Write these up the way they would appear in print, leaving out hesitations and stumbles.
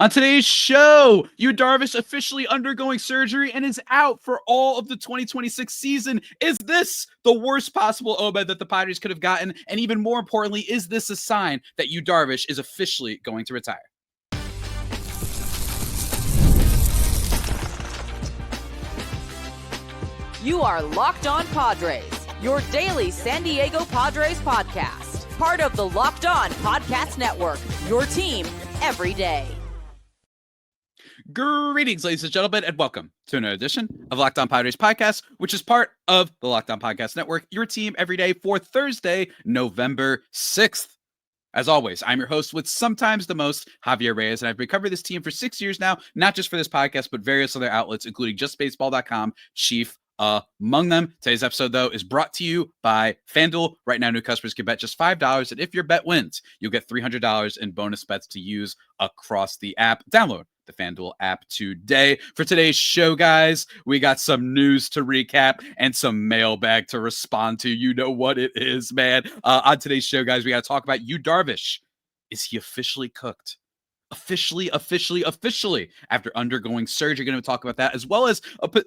On today's show, Yu Darvish officially undergoing surgery and is out for all of the 2026 season. Is this the worst possible omen that the Padres could have gotten? And even more importantly, is this a sign that Yu Darvish is officially going to retire? You are Locked On Padres, your daily San Diego Padres podcast. Part of the Locked On Podcast Network, your team every day. Greetings, ladies and gentlemen, and welcome to another edition of Locked On Padres podcast, which is part of the Locked On Podcast Network, your team every day for Thursday, November 6th. As always, I'm your host with sometimes the most, Javier Reyes, and I've been covering this team for 6 years now, not just for this podcast, but various other outlets, including JustBaseball.com, chief among them. Today's episode, though, is brought to you by FanDuel. Right now, new customers can bet just $5, and if your bet wins, you'll get $300 in bonus bets to use across the app. Download the FanDuel app today. For today's show, guys, we got some news to recap and some mailbag to respond to. You know what it is, man. On today's show, guys, we got to talk about Yu Darvish. Is he officially cooked? Officially, after undergoing surgery. Going to talk about that, as well as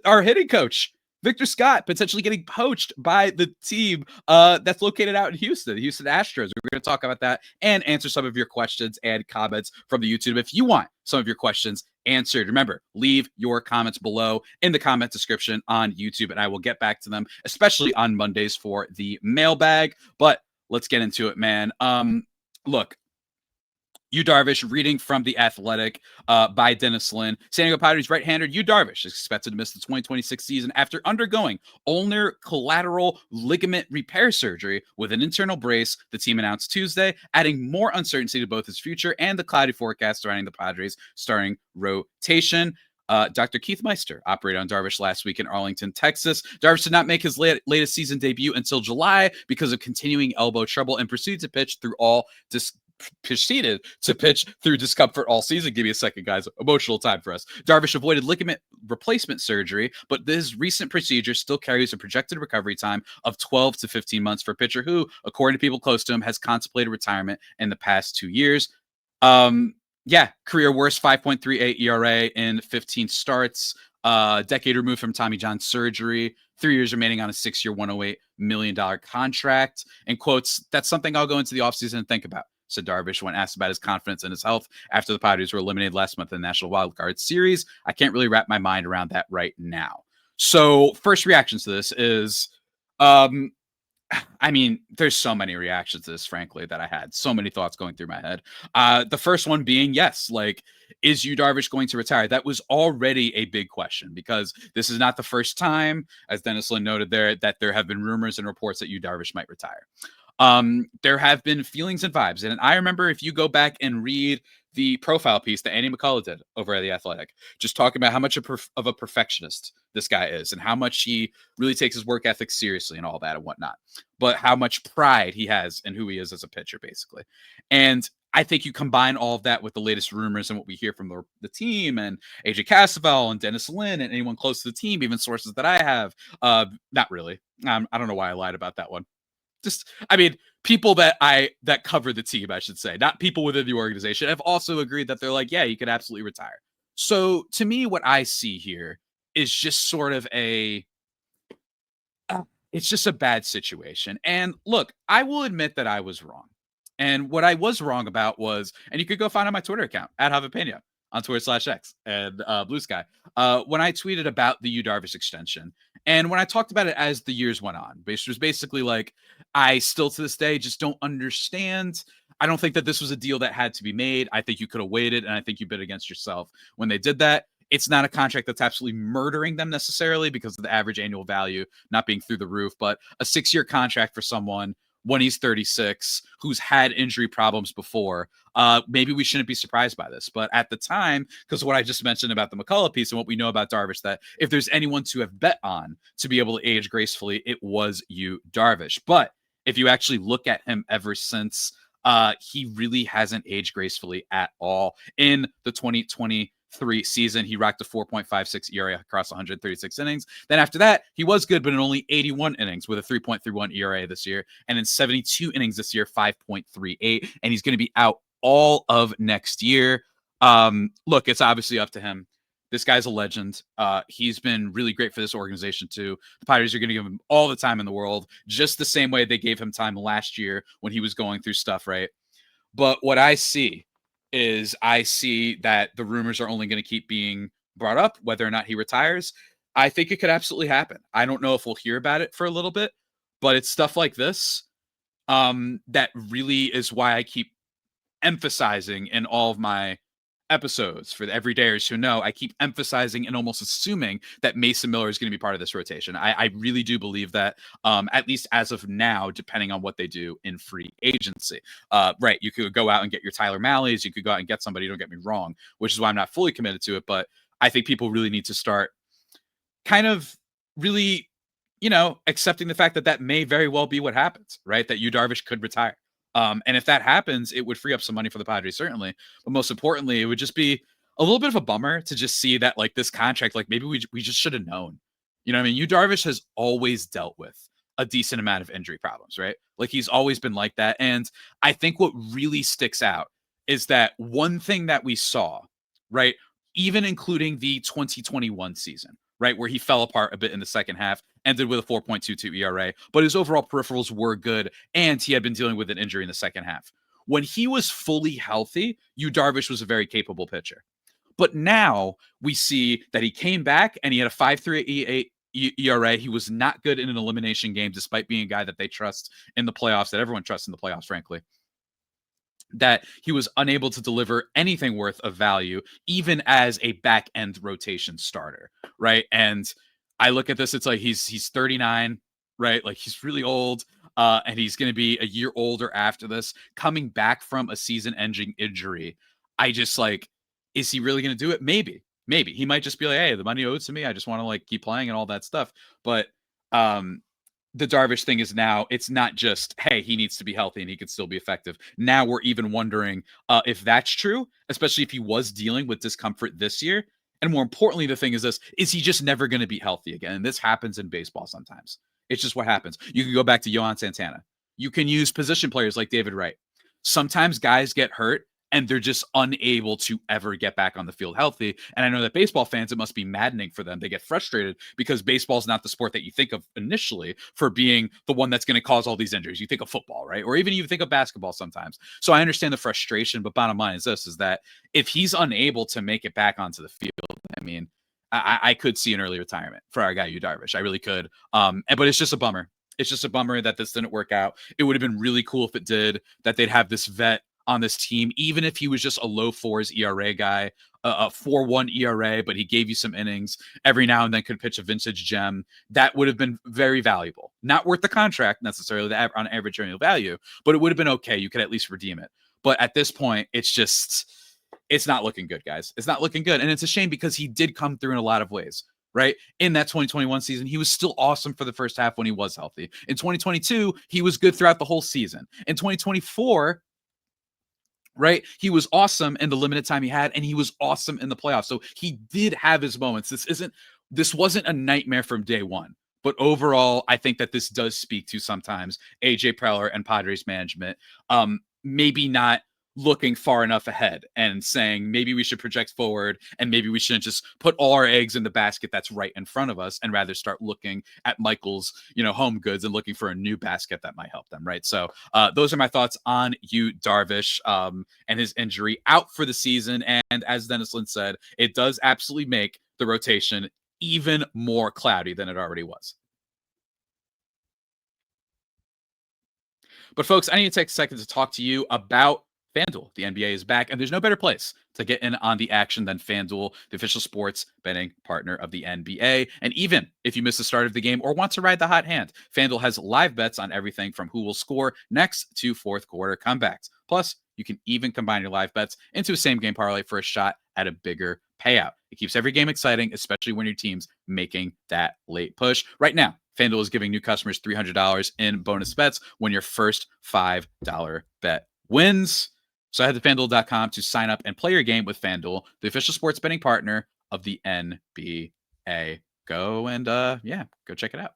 our hitting coach, Victor Scott, potentially getting poached by the team that's located out in Houston, the Houston Astros. We're going to talk about that and answer some of your questions and comments from the YouTube. If you want some of your questions answered, remember, leave your comments below in the comment description on YouTube, and I will get back to them, especially on Mondays for the mailbag. But let's get into it, man. Look, Yu Darvish, reading from The Athletic by Dennis Lin. San Diego Padres right-hander Yu Darvish is expected to miss the 2026 season after undergoing ulnar collateral ligament repair surgery with an internal brace, the team announced Tuesday, adding more uncertainty to both his future and the cloudy forecast surrounding the Padres' starting rotation. Dr. Keith Meister operated on Darvish last week in Arlington, Texas. Darvish did not make his latest season debut until July because of continuing elbow trouble and proceeded to pitch through discomfort all season. Give me a second, guys. Emotional time for us. Darvish avoided ligament replacement surgery, but this recent procedure still carries a projected recovery time of 12 to 15 months for a pitcher who, according to people close to him, has contemplated retirement in the past 2 years. Career worst 5.38 ERA in 15 starts. Decade removed from Tommy John surgery. 3 years remaining on a 6-year, $108 million contract. And quotes, "That's something I'll go into the offseason and think about," said Darvish when asked about his confidence in his health after the Padres were eliminated last month in the National Wild Card Series. "I can't really wrap my mind around that right now." So first reactions to this is, there's so many reactions to this, frankly, that I had. So many thoughts going through my head. The first one being, yes, is Yu Darvish going to retire? That was already a big question because this is not the first time, as Dennis Lin noted there, that there have been rumors and reports that Yu Darvish might retire. There have been feelings and vibes. And I remember, if you go back and read the profile piece that Andy McCullough did over at The Athletic, just talking about how much of a perfectionist this guy is and how much he really takes his work ethic seriously and all that and whatnot, but how much pride he has in who he is as a pitcher, basically. And I think you combine all of that with the latest rumors and what we hear from the team and AJ Cassavell and Dennis Lin and anyone close to the team, even sources that I have. Not really. I don't know why I lied about that one. People that cover the team, I should say, not people within the organization, have also agreed that they're like, yeah, you could absolutely retire. So to me, what I see here is just sort of it's just a bad situation. And look, I will admit that I was wrong. And what I was wrong about was, and you could go find on my Twitter account, @Javapena on Twitter/X and Blue Sky, when I tweeted about the Yu Darvish extension. And when I talked about it as the years went on, it was basically like, I still to this day just don't understand. I don't think that this was a deal that had to be made. I think you could have waited, and I think you bid against yourself when they did that. It's not a contract that's absolutely murdering them necessarily because of the average annual value not being through the roof, but a 6-year contract for someone when he's 36, who's had injury problems before, maybe we shouldn't be surprised by this. But at the time, because of what I just mentioned about the McCullough piece and what we know about Darvish, that if there's anyone to have bet on to be able to age gracefully, it was Yu Darvish. But if you actually look at him ever since, he really hasn't aged gracefully at all. In the 2023 season, he racked a 4.56 ERA across 136 innings. Then after that, he was good, but in only 81 innings with a 3.31 ERA this year. And in 72 innings this year, 5.38. And he's going to be out all of next year. Look, it's obviously up to him. This guy's a legend. He's been really great for this organization too. The Padres are going to give him all the time in the world, just the same way they gave him time last year when he was going through stuff, right? But what I see is I see that the rumors are only going to keep being brought up, whether or not he retires. I think it could absolutely happen. I don't know if we'll hear about it for a little bit, but it's stuff like this that really is why I keep emphasizing in all of my episodes for the everydayers who know, I keep emphasizing and almost assuming that Mason Miller is going to be part of this rotation. I really do believe that, at least as of now, depending on what they do in free agency. Right, you could go out and get your Tyler Malleys, you could go out and get somebody, don't get me wrong, which is why I'm not fully committed to it, but I think people really need to start kind of really, accepting the fact that that may very well be what happens, right? That Yu Darvish could retire. And if that happens, it would free up some money for the Padres, certainly. But most importantly, it would just be a little bit of a bummer to just see that, like, this contract, like, maybe we just should have known. You know what I mean? Yu Darvish has always dealt with a decent amount of injury problems, right? Like, he's always been like that. And I think what really sticks out is that one thing that we saw, right, even including the 2021 season, right, where he fell apart a bit in the second half, ended with a 4.22 ERA, but his overall peripherals were good, and he had been dealing with an injury in the second half. When he was fully healthy, Yu Darvish was a very capable pitcher. But now we see that he came back and he had a 5.38 ERA. He was not good in an elimination game, despite being a guy that they trust in the playoffs, that everyone trusts in the playoffs, frankly. That he was unable to deliver anything worth of value, even as a back end rotation starter, right? And I look at this, it's like he's 39, right? Like, he's really old, and he's going to be a year older after this, coming back from a season-ending injury. I just, like, is he really going to do it? Maybe he might just be like, hey, the money owed to me, I just want to, like, keep playing and all that stuff. But the Darvish thing is now, it's not just, hey, he needs to be healthy and he could still be effective. Now we're even wondering if that's true, especially if he was dealing with discomfort this year. And more importantly, the thing is this, is he just never going to be healthy again? And this happens in baseball sometimes. It's just what happens. You can go back to Yohan Santana. You can use position players like David Wright. Sometimes guys get hurt and they're just unable to ever get back on the field healthy. And I know that baseball fans, it must be maddening for them. They get frustrated because baseball is not the sport that you think of initially for being the one that's going to cause all these injuries. You think of football, right? Or even you think of basketball sometimes. So I understand the frustration, but bottom line is this, is that if he's unable to make it back onto the field, I mean, I could see an early retirement for our guy, Yu Darvish. I really could. But it's just a bummer. It's just a bummer that this didn't work out. It would have been really cool if it did, that they'd have this vet on this team, even if he was just a low fours ERA guy, a 4.1 ERA, but he gave you some innings every now and then, could pitch a vintage gem. That would have been very valuable. Not worth the contract necessarily on average annual value, but it would have been okay. You could at least redeem it. But at this point, it's not looking good, guys. It's not looking good. And it's a shame because he did come through in a lot of ways, right? In that 2021 season, he was still awesome for the first half when he was healthy. In 2022, he was good throughout the whole season. In 2024, right, he was awesome in the limited time he had, and he was awesome in the playoffs. So he did have his moments. This wasn't a nightmare from day one. But overall, I think that this does speak to sometimes AJ Preller and Padres management maybe not looking far enough ahead and saying maybe we should project forward and maybe we shouldn't just put all our eggs in the basket that's right in front of us, and rather start looking at Michael's, home goods and looking for a new basket that might help them, right? So those are my thoughts on Yu Darvish and his injury, out for the season. And as Dennis Lynn said, it does absolutely make the rotation even more cloudy than it already was. But folks, I need to take a second to talk to you about FanDuel. The NBA is back, and there's no better place to get in on the action than FanDuel, the official sports betting partner of the NBA. And even if you miss the start of the game or want to ride the hot hand, FanDuel has live bets on everything from who will score next to fourth quarter comebacks. Plus, you can even combine your live bets into a same game parlay for a shot at a bigger payout. It keeps every game exciting, especially when your team's making that late push. Right now, FanDuel is giving new customers $300 in bonus bets when your first $5 bet wins. So head to FanDuel.com to sign up and play your game with FanDuel, the official sports betting partner of the NBA. Go and, go check it out.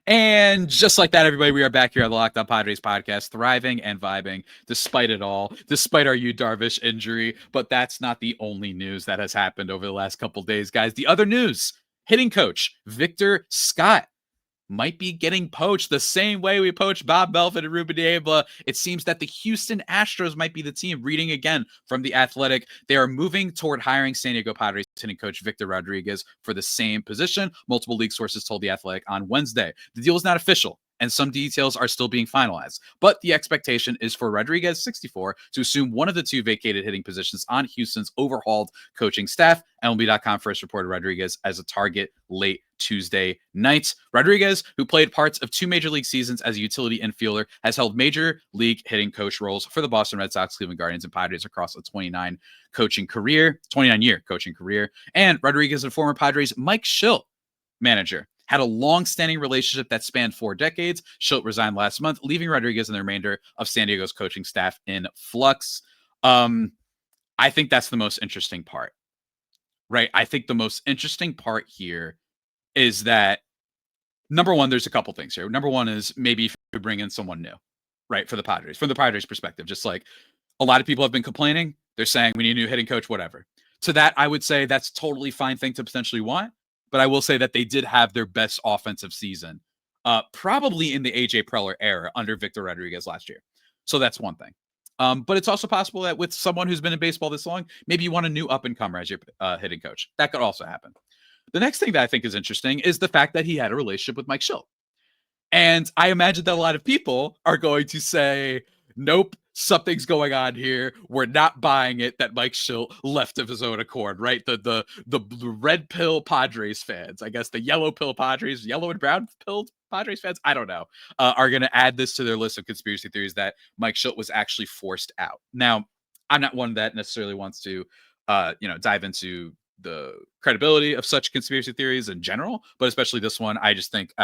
And just like that, everybody, we are back here on the Locked On Padres podcast, thriving and vibing despite it all, despite our Darvish injury. But that's not the only news that has happened over the last couple days, guys. The other news, hitting coach Victor Scott might be getting poached the same way we poached Bob Melvin and Ruben Niebla. It seems that the Houston Astros might be the team. Reading again from The Athletic, they are moving toward hiring San Diego Padres hitting coach Victor Rodriguez for the same position. Multiple league sources told The Athletic on Wednesday. The deal is not official, and some details are still being finalized. But the expectation is for Rodriguez, 64, to assume one of the two vacated hitting positions on Houston's overhauled coaching staff. MLB.com first reported Rodriguez as a target late Tuesday night. Rodriguez, who played parts of two major league seasons as a utility infielder, has held major league hitting coach roles for the Boston Red Sox, Cleveland Guardians, and Padres across a 29-year coaching career. And Rodriguez and former Padres Mike Shildt, manager, had a long-standing relationship that spanned 4 decades. Shildt resigned last month, leaving Rodriguez and the remainder of San Diego's coaching staff in flux. I think that's the most interesting part, right? I think the most interesting part here is that, number one, there's a couple things here. Number one is maybe if you bring in someone new, right, for the Padres, from the Padres perspective, just like a lot of people have been complaining. They're saying we need a new hitting coach, whatever. To that, I would say that's a totally fine thing to potentially want. But I will say that they did have their best offensive season, probably in the AJ Preller era under Victor Rodriguez last year. So that's one thing. But it's also possible that with someone who's been in baseball this long, maybe you want a new up-and-comer as your hitting coach. That could also happen. The next thing that I think is interesting is the fact that he had a relationship with Mike Shildt. And I imagine that a lot of people are going to say, nope, something's going on here. We're not buying it that Mike Shildt left of his own accord, right? The red pill Padres fans, I guess the yellow pill Padres, yellow and brown pill Padres fans, I don't know, are going to add this to their list of conspiracy theories that Mike Shildt was actually forced out. Now, I'm not one that necessarily wants to, dive into the credibility of such conspiracy theories in general, but especially this one, I just think,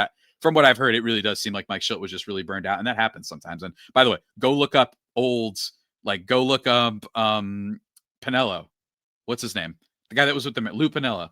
from what I've heard, it really does seem like Mike Shildt was just really burned out, and that happens sometimes. And by the way, go look up Pinello. What's his name? The guy that was with them, Lou Pinella,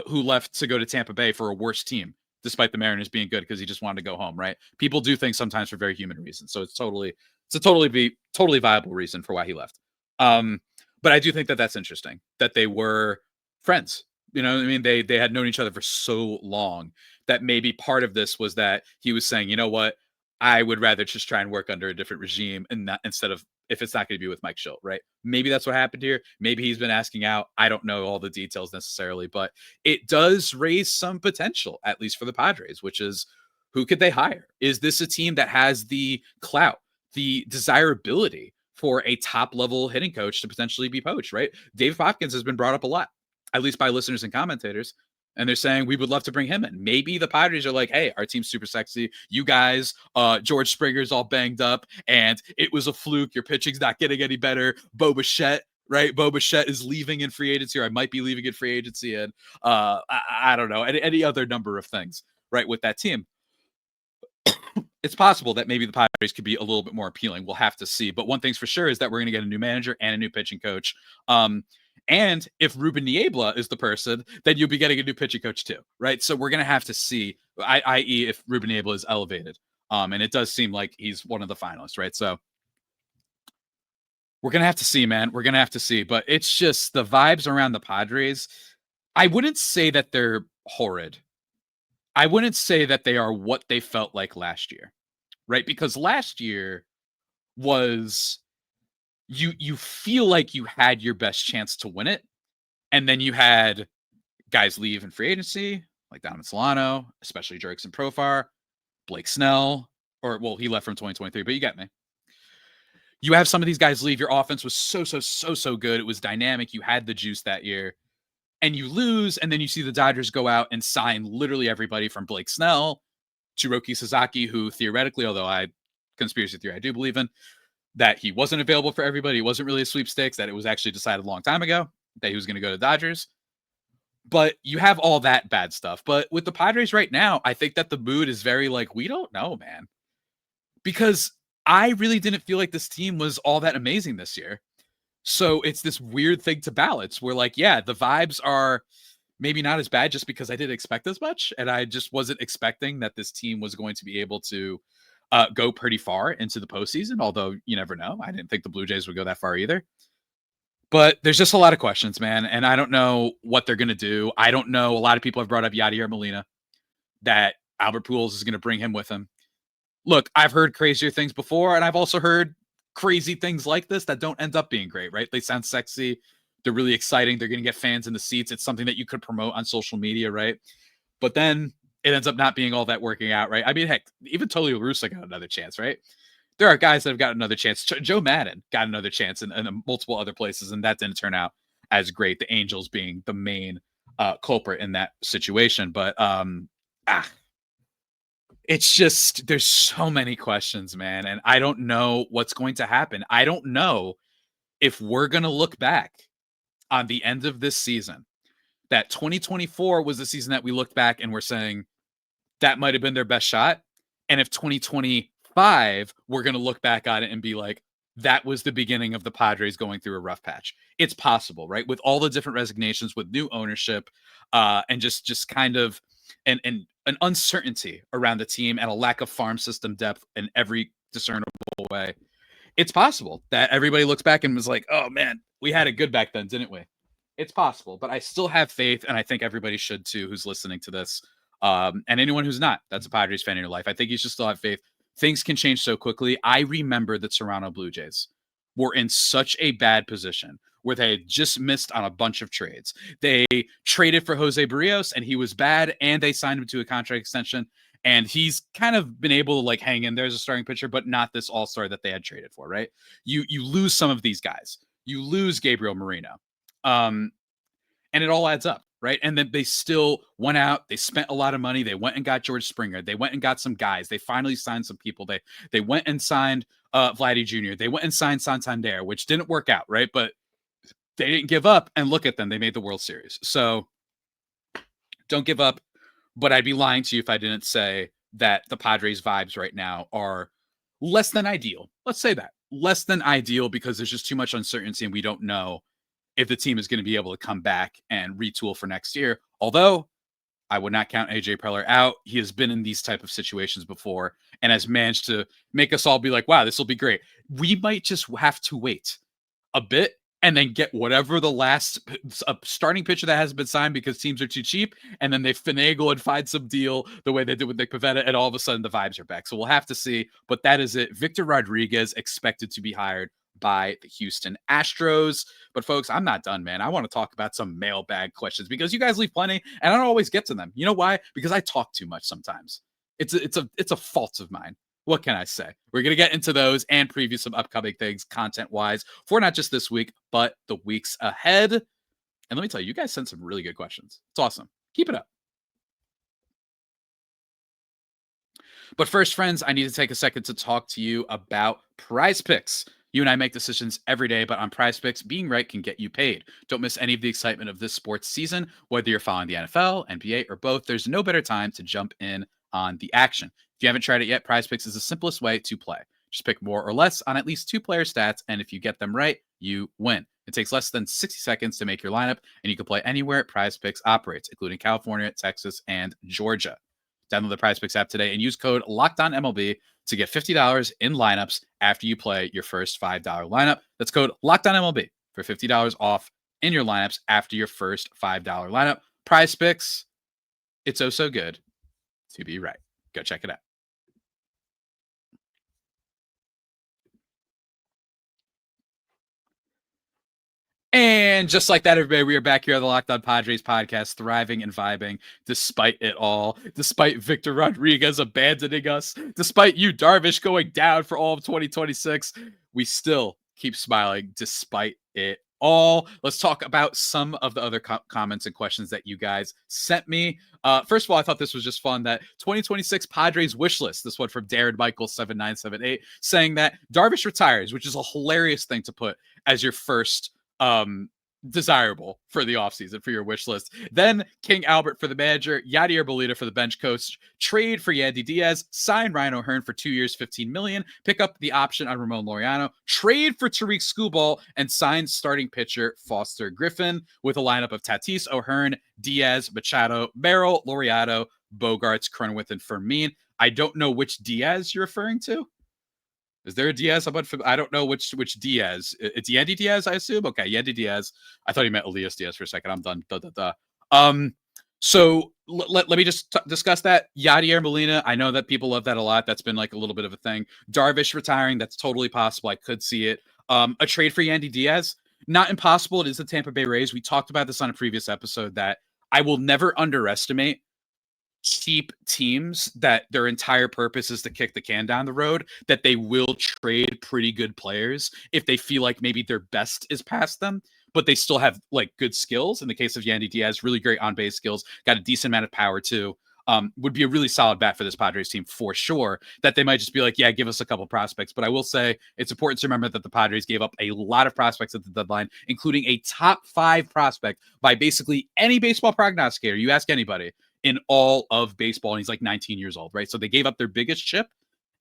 who left to go to Tampa Bay for a worse team, despite the Mariners being good because he just wanted to go home, right? People do things sometimes for very human reasons. So it's a totally viable reason for why he left. But I do think that that's interesting, that they were friends. You know what I mean? They had known each other for so long that maybe part of this was that he was saying, you know what, I would rather just try and work under a different regime and not, instead of, if it's not going to be with Mike Shildt, right? Maybe that's what happened here. Maybe he's been asking out. I don't know all the details necessarily, but it does raise some potential, at least for the Padres, which is, who could they hire? Is this a team that has the clout, the desirability for a top-level hitting coach to potentially be poached, right? Dave Hopkins has been brought up a lot, at least by listeners and commentators. And they're saying, we would love to bring him in. Maybe the Padres are like, hey, our team's super sexy. You guys, George Springer's all banged up, and it was a fluke. Your pitching's not getting any better. Bo Bichette, right? Bo Bichette is leaving in free agency, or I might be leaving in free agency. And I don't know, any other number of things, right, with that team. It's possible that maybe the Padres could be a little bit more appealing. We'll have to see. But one thing's for sure is that we're going to get a new manager and a new pitching coach. And if Ruben Niebla is the person, then you'll be getting a new pitching coach too, right? So we're going to have to see, i.e. if Ruben Niebla is elevated. And it does seem like he's one of the finalists, right? So we're going to have to see, man. We're going to have to see. But it's just the vibes around the Padres. I wouldn't say that they're horrid. I wouldn't say that they are what they felt like last year, right? Because last year was... You feel like you had your best chance to win it. And then you had guys leave in free agency, like Donovan Solano, especially Jurickson Profar, Blake Snell, he left from 2023, but you get me. You have some of these guys leave. Your offense was so good. It was dynamic. You had the juice that year. And you lose, and then you see the Dodgers go out and sign literally everybody from Blake Snell to Roki Sasaki, who theoretically, although conspiracy theory I do believe in, that he wasn't available for everybody. It wasn't really a sweepstakes, that it was actually decided a long time ago that he was going to go to Dodgers. But you have all that bad stuff. But with the Padres right now, I think that the mood is very like, we don't know, man. Because I really didn't feel like this team was all that amazing this year. So it's this weird thing to balance where, like, yeah, the vibes are maybe not as bad just because I didn't expect as much. And I just wasn't expecting that this team was going to be able to go pretty far into the postseason. Although you never know. I didn't think the Blue Jays would go that far either. But there's just a lot of questions, man. And I don't know what they're going to do. I don't know. A lot of people have brought up Yadier Molina, that Albert Pujols is going to bring him with him. Look, I've heard crazier things before, and I've also heard crazy things like this that don't end up being great, right? They sound sexy. They're really exciting. They're going to get fans in the seats. It's something that you could promote on social media, right? But then it ends up not being all that working out, right? I mean, heck, even Tony La Russa got another chance, right? There are guys that have got another chance. Joe Madden got another chance in multiple other places, and that didn't turn out as great. The Angels being the main culprit in that situation. But it's just, there's so many questions, man. And I don't know what's going to happen. I don't know if we're going to look back on the end of this season, that 2024 was the season that we looked back and we're saying that might have been their best shot. And if 2025, we're going to look back on it and be like, that was the beginning of the Padres going through a rough patch. It's possible, right? With all the different resignations, with new ownership, and just kind of an uncertainty around the team and a lack of farm system depth in every discernible way. It's possible that everybody looks back and was like, oh man, we had it good back then, didn't we? It's possible, but I still have faith, and I think everybody should too who's listening to this. And anyone who's not, that's a Padres fan in your life. I think you should still have faith. Things can change so quickly. I remember the Toronto Blue Jays were in such a bad position where they had just missed on a bunch of trades. They traded for Jose Barrios, and he was bad, and they signed him to a contract extension. And he's kind of been able to like hang in there as a starting pitcher, but not this all-star that they had traded for, right? You lose some of these guys. You lose Gabriel Moreno. And it all adds up, right? And then they still went out. They spent a lot of money. They went and got George Springer. They went and got some guys. They finally signed some people. They went and signed Vladdy Jr. They went and signed Santander, which didn't work out, right? But they didn't give up. And look at them. They made the World Series. So don't give up. But I'd be lying to you if I didn't say that the Padres vibes right now are less than ideal. Let's say that. Less than ideal because there's just too much uncertainty and we don't know if the team is going to be able to come back and retool for next year. Although I would not count AJ Preller out. He has been in these type of situations before and has managed to make us all be like, wow, this will be great. We might just have to wait a bit and then get whatever the last starting pitcher that hasn't been signed because teams are too cheap. And then they finagle and find some deal the way they did with Nick Pivetta. And all of a sudden the vibes are back. So we'll have to see. But that is it. Victor Rodriguez expected to be hired by the Houston Astros. But folks, I'm not done, man. I want to talk about some mailbag questions because you guys leave plenty and I don't always get to them. You know why? Because I talk too much sometimes. It's a fault of mine. What can I say? We're going to get into those and preview some upcoming things content-wise for not just this week, but the weeks ahead. And let me tell you, you guys sent some really good questions. It's awesome. Keep it up. But first, friends, I need to take a second to talk to you about Prize Picks. You and I make decisions every day, but on Prize Picks, being right can get you paid. Don't miss any of the excitement of this sports season. Whether you're following the NFL, NBA, or both, there's no better time to jump in on the action. If you haven't tried it yet, Prize Picks is the simplest way to play. Just pick more or less on at least 2 player stats, and if you get them right, you win. It takes less than 60 seconds to make your lineup, and you can play anywhere Prize Picks operates, including California, Texas, and Georgia. Download the Prize Picks app today and use code LOCKEDONMLB to get $50 in lineups after you play your first $5 lineup. That's code LOCKEDONMLB for $50 off in your lineups after your first $5 lineup. Prize Picks, it's oh so good to be right. Go check it out. And just like that, everybody, we are back here on the Locked On Padres podcast, thriving and vibing despite it all, despite Victor Rodriguez abandoning us, despite you, Darvish, going down for all of 2026. We still keep smiling despite it all. Let's talk about some of the other comments and questions that you guys sent me. First of all, I thought this was just fun, that 2026 Padres wish list. This one from Darren Michael 7978 saying that Darvish retires, which is a hilarious thing to put as your first desirable for the offseason for your wish list. Then King Albert for the manager, Yadier Molina for the bench coach, trade for Yandy Diaz, sign Ryan O'Hearn for 2 years, $15 million, pick up the option on Ramon Laureano, trade for Tarik Skubal, and sign starting pitcher Foster Griffin with a lineup of Tatis, O'Hearn, Diaz, Machado, Merrill, Laureano, Bogarts, Cronenworth, and Fermin. I don't know which Diaz you're referring to. Is there a Diaz? I don't know which Diaz. It's Yandy Diaz, I assume. Okay, Yandy Diaz. I thought he meant Elias Diaz for a second. I'm done. So let me just discuss that. Yadier Molina. I know that people love that a lot. That's been like a little bit of a thing. Darvish retiring. That's totally possible. I could see it. A trade for Yandy Diaz. Not impossible. It is the Tampa Bay Rays. We talked about this on a previous episode that I will never underestimate cheap teams that their entire purpose is to kick the can down the road, that they will trade pretty good players if they feel like maybe their best is past them, but they still have like good skills. In the case of Yandy Diaz, really great on-base skills, got a decent amount of power too. Would be a really solid bat for this Padres team for sure, that they might just be like, yeah, give us a couple prospects. But I will say it's important to remember that the Padres gave up a lot of prospects at the deadline, including a top 5 prospect by basically any baseball prognosticator. You ask anybody in all of baseball, and he's like 19 years old, right? So they gave up their biggest chip,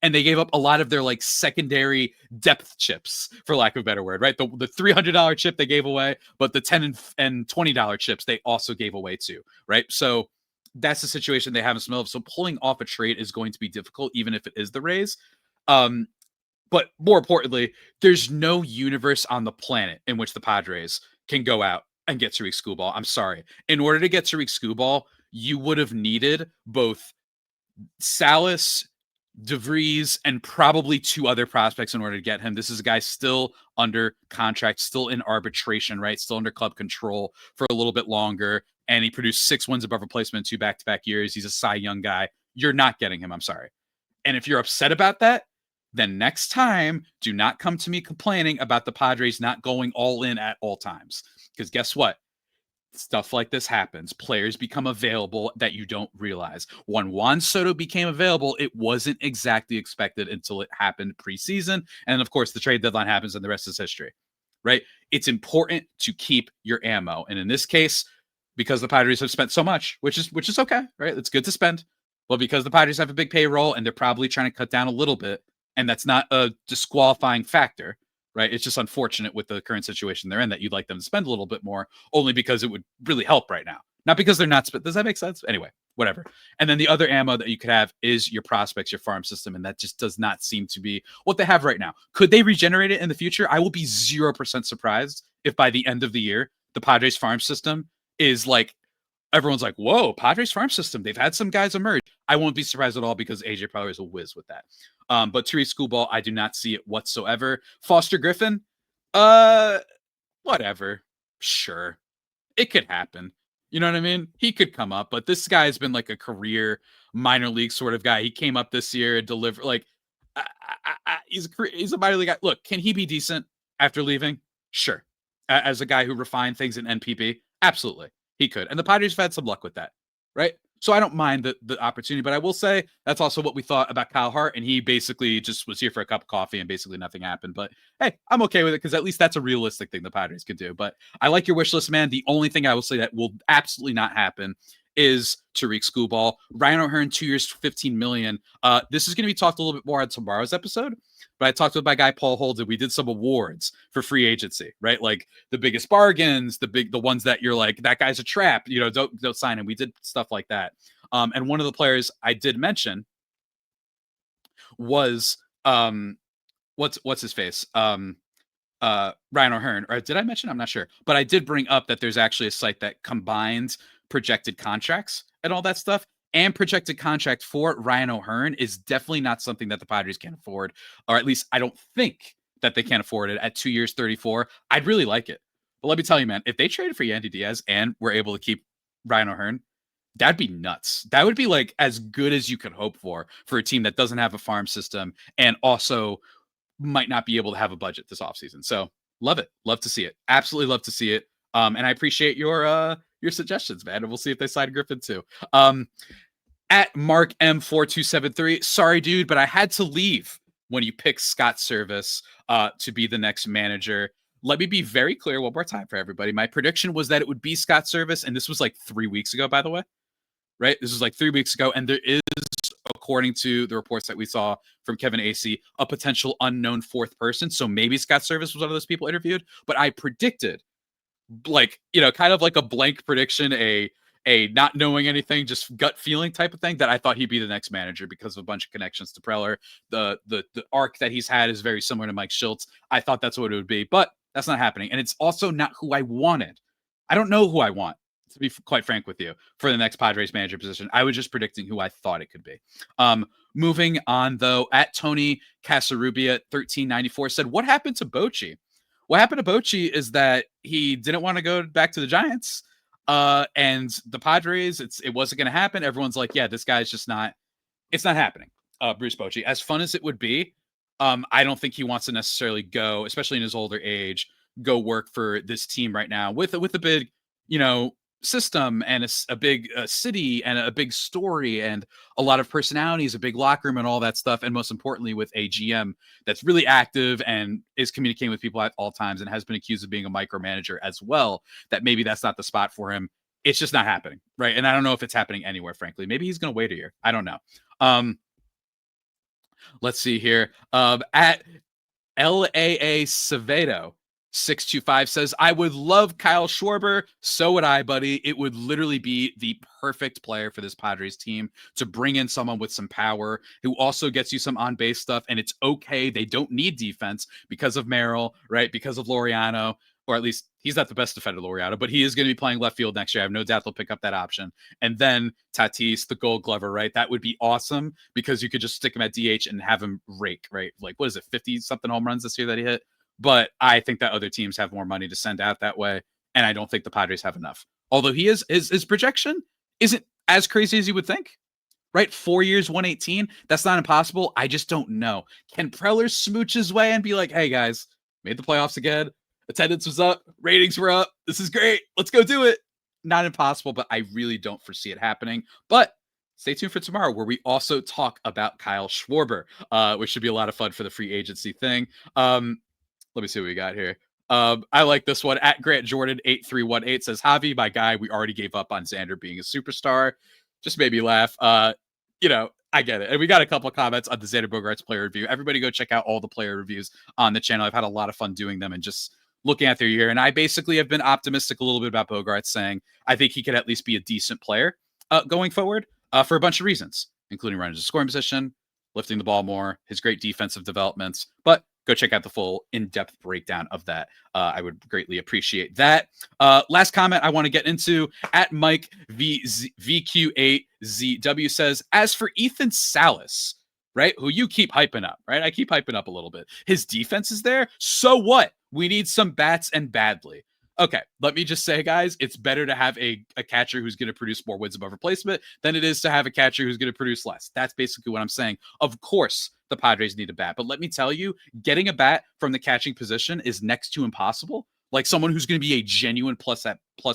and they gave up a lot of their like secondary depth chips, for lack of a better word, right? The $300 chip they gave away, but the $10 and $20 chips they also gave away too, right? So that's the situation they have in the middle of. So pulling off a trade is going to be difficult, even if it is the Rays. But more importantly, there's no universe on the planet in which the Padres can go out and get Tarik Skubal. I'm sorry. In order to get Tarik Skubal, you would have needed both Salas, DeVries, and probably 2 other prospects in order to get him. This is a guy still under contract, still in arbitration, right? Still under club control for a little bit longer. And he produced 6 wins above replacement in 2 back-to-back years. He's a Cy Young guy. You're not getting him. I'm sorry. And if you're upset about that, then next time, do not come to me complaining about the Padres not going all in at all times. Because guess what? Stuff like this happens. Players become available that you don't realize. When Juan Soto became available, it wasn't exactly expected until it happened preseason. And of course, the trade deadline happens and the rest is history, right? It's important to keep your ammo. And in this case, because the Padres have spent so much, which is okay, right? It's good to spend. Well, because the Padres have a big payroll and they're probably trying to cut down a little bit, and that's not a disqualifying factor, right? It's just unfortunate with the current situation they're in that you'd like them to spend a little bit more, only because it would really help right now. Not because they're not spent. Does that make sense? Anyway, whatever. And then the other ammo that you could have is your prospects, your farm system, and that just does not seem to be what they have right now. Could they regenerate it in the future? I will be 0% surprised if by the end of the year, the Padres farm system is like, everyone's like, whoa, Padres farm system. They've had some guys emerge. I won't be surprised at all because AJ Preller is a whiz with that. But Tarik Skubal, I do not see it whatsoever. Foster Griffin, whatever. Sure. It could happen. You know what I mean? He could come up, but this guy's been like a career minor league sort of guy. He came up this year and delivered like he's a minor league guy. Look, can he be decent after leaving? Sure. As a guy who refined things in NPB, absolutely. He could. And the Padres have had some luck with that, right? So I don't mind the opportunity, but I will say that's also what we thought about Kyle Hart, and he basically just was here for a cup of coffee and basically nothing happened. But hey, I'm okay with it because at least that's a realistic thing the Padres could do. But I like your wish list, man. The only thing I will say that will absolutely not happen is Tarik Skubal. Ryan O'Hearn, 2 years, $15 million. This is going to be talked a little bit more on tomorrow's episode. But I talked with my guy Paul Holden. We did some awards for free agency, right? Like the biggest bargains, the ones that you're like, that guy's a trap, you know, don't sign him. We did stuff like that. And one of the players I did mention was what's his face? Ryan O'Hearn. Or did I mention? I'm not sure. But I did bring up that there's actually a site that combines projected contracts and all that stuff. And projected contract for Ryan O'Hearn is definitely not something that the Padres can afford, or at least I don't think that they can afford it at 2 years, 34. I'd really like it. But let me tell you, man, if they traded for Yandy Diaz and were able to keep Ryan O'Hearn, that'd be nuts. That would be like as good as you could hope for a team that doesn't have a farm system and also might not be able to have a budget this offseason. So love it. Love to see it. Absolutely love to see it. And I appreciate your suggestions, man. And we'll see if they sign Griffin too. At Mark M4273, sorry, dude, but I had to leave when you picked Scott Service to be the next manager. let me be very clear one more time for everybody. My prediction was that it would be Scott Servais, and this was like 3 weeks ago, by the way, right? This was like 3 weeks ago, and there is, according to the reports that we saw from Kevin Acee, a potential unknown fourth person. So maybe Scott Servais was one of those people interviewed, but I predicted, like, kind of like a blank prediction, a not knowing anything, just gut feeling type of thing, that I thought he'd be the next manager because of a bunch of connections to Preller. The arc that he's had is very similar to Mike Schultz. I thought that's what it would be, but that's not happening. And it's also not who I wanted. I don't know who I want, to be quite frank with you, for the next Padres manager position. I was just predicting who I thought it could be. Moving on, though, at Tony Casarubia 1394 said, what happened to Bochy? What happened to Bochy is that he didn't want to go back to the Giants. And the Padres, it wasn't going to happen. Everyone's like, yeah, this guy's just not, it's not happening. Bruce Bochy, as fun as it would be, I don't think he wants to necessarily go, especially in his older age, go work for this team right now with a big, system and a big city and a big story and a lot of personalities, a big locker room and all that stuff. And most importantly, with a GM that's really active and is communicating with people at all times and has been accused of being a micromanager as well, that maybe that's not the spot for him. It's just not happening, right? And I don't know if it's happening anywhere, frankly. Maybe he's going to wait a year. I don't know. Let's see here. At LAA Acevedo 625 says, I would love Kyle Schwarber. So would I, buddy. It would literally be the perfect player for this Padres team to bring in someone with some power who also gets you some on-base stuff. And it's okay. They don't need defense because of Merrill, right? Because of Laureano, or at least he's not the best defender, Laureano, but he is going to be playing left field next year. I have no doubt they'll pick up that option. And then Tatis, the Gold Glover, right? That would be awesome because you could just stick him at DH and have him rake, right? Like, what is it, 50-something home runs this year that he hit? But I think that other teams have more money to send out that way, and I don't think the Padres have enough. Although his projection isn't as crazy as you would think, right? 4 years, 118. That's not impossible. I just don't know. Can Preller smooch his way and be like, hey, guys, made the playoffs again. Attendance was up. Ratings were up. This is great. Let's go do it. Not impossible, but I really don't foresee it happening. But stay tuned for tomorrow, where we also talk about Kyle Schwarber, which should be a lot of fun for the free agency thing. Let me see what we got here. I like this one. At Grant Jordan 8318 says, Javi, my guy, we already gave up on Xander being a superstar. Just made me laugh. I get it. And we got a couple of comments on the Xander Bogaerts player review. Everybody go check out all the player reviews on the channel. I've had a lot of fun doing them and just looking at their year. And I basically have been optimistic a little bit about Bogaerts, saying I think he could at least be a decent player going forward for a bunch of reasons, including running to scoring position, lifting the ball more, his great defensive developments. But go check out the full in-depth breakdown of that. I would greatly appreciate that. Last comment I want to get into, at Mike VQ8ZW says, as for Ethan Salas, right, who you keep hyping up, right? I keep hyping up a little bit. His defense is there. So what? We need some bats, and badly. Okay, let me just say, guys, it's better to have a catcher who's going to produce more wins above replacement than it is to have a catcher who's going to produce less. That's basically what I'm saying. Of course, the Padres need a bat, but let me tell you, getting a bat from the catching position is next to impossible. Like someone who's going to be a genuine plus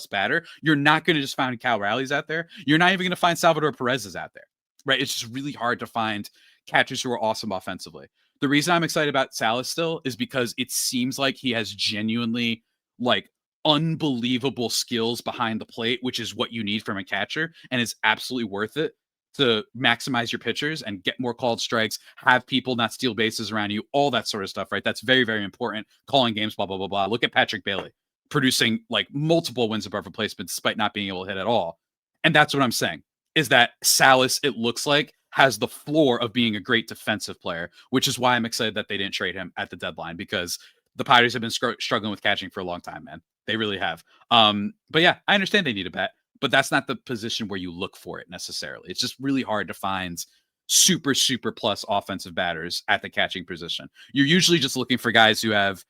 batter, you're not going to just find Cal Rallies out there. You're not even going to find Salvador Perez's out there, right? It's just really hard to find catchers who are awesome offensively. The reason I'm excited about Salas still is because it seems like he has genuinely, like, unbelievable skills behind the plate, which is what you need from a catcher, and it's absolutely worth it to maximize your pitchers and get more called strikes, have people not steal bases around you, all that sort of stuff, right? That's very, very important. Calling games, blah, blah, blah, blah. Look at Patrick Bailey producing like multiple wins above replacement despite not being able to hit at all. And that's what I'm saying, is that Salas, it looks like, has the floor of being a great defensive player, which is why I'm excited that they didn't trade him at the deadline, because the Padres have been struggling with catching for a long time, man. They really have. But yeah, I understand they need a bat, but that's not the position where you look for it necessarily. It's just really hard to find super, super plus offensive batters at the catching position. You're usually just looking for guys who have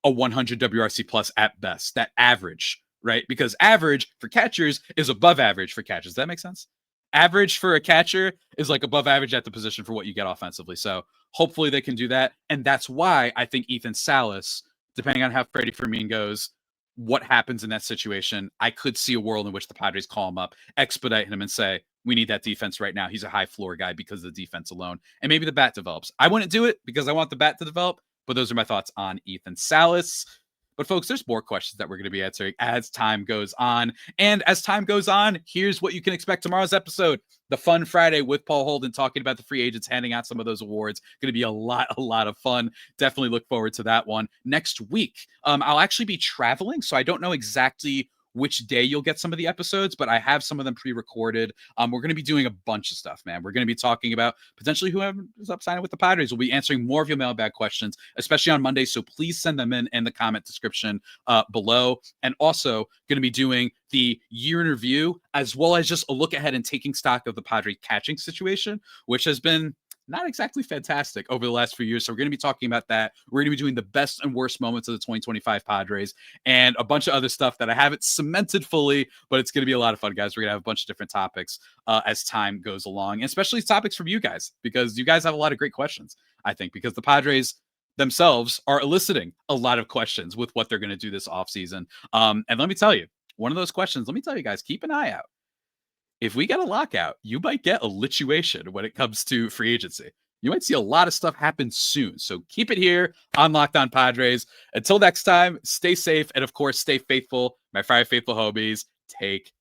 a 100 WRC plus at best, that average, right? Because average for catchers is above average for catchers. Does that make sense? Average for a catcher is like above average at the position for what you get offensively. So hopefully they can do that. And that's why I think Ethan Salas, depending on how Freddie Fermin goes, what happens in that situation, I could see a world in which the Padres call him up, expedite him, and say, we need that defense right now. He's a high floor guy because of the defense alone. And maybe the bat develops. I wouldn't do it because I want the bat to develop, but those are my thoughts on Ethan Salas. But folks, there's more questions that we're going to be answering as time goes on. And as time goes on, here's what you can expect tomorrow's episode. The Fun Friday with Paul Holden talking about the free agents, handing out some of those awards. Going to be a lot of fun. Definitely look forward to that one. Next week, I'll actually be traveling, so I don't know exactly which day you'll get some of the episodes, but I have some of them pre-recorded. We're going to be doing a bunch of stuff, man. We're going to be talking about potentially whoever is up signing with the Padres. We'll be answering more of your mailbag questions, especially on Monday. So please send them in the comment description below. And also going to be doing the year in review, as well as just a look ahead and taking stock of the Padre catching situation, which has been not exactly fantastic over the last few years. So we're going to be talking about that. We're going to be doing the best and worst moments of the 2025 Padres and a bunch of other stuff that I haven't cemented fully, but it's going to be a lot of fun, guys. We're going to have a bunch of different topics as time goes along, and especially topics from you guys, because you guys have a lot of great questions, I think, because the Padres themselves are eliciting a lot of questions with what they're going to do this offseason. And let me tell you, one of those questions, let me tell you guys, keep an eye out. If we get a lockout, you might get a lituation when it comes to free agency. You might see a lot of stuff happen soon. So keep it here on Locked On Padres. Until next time, stay safe. And of course, stay faithful. My Friday Faithful homies, take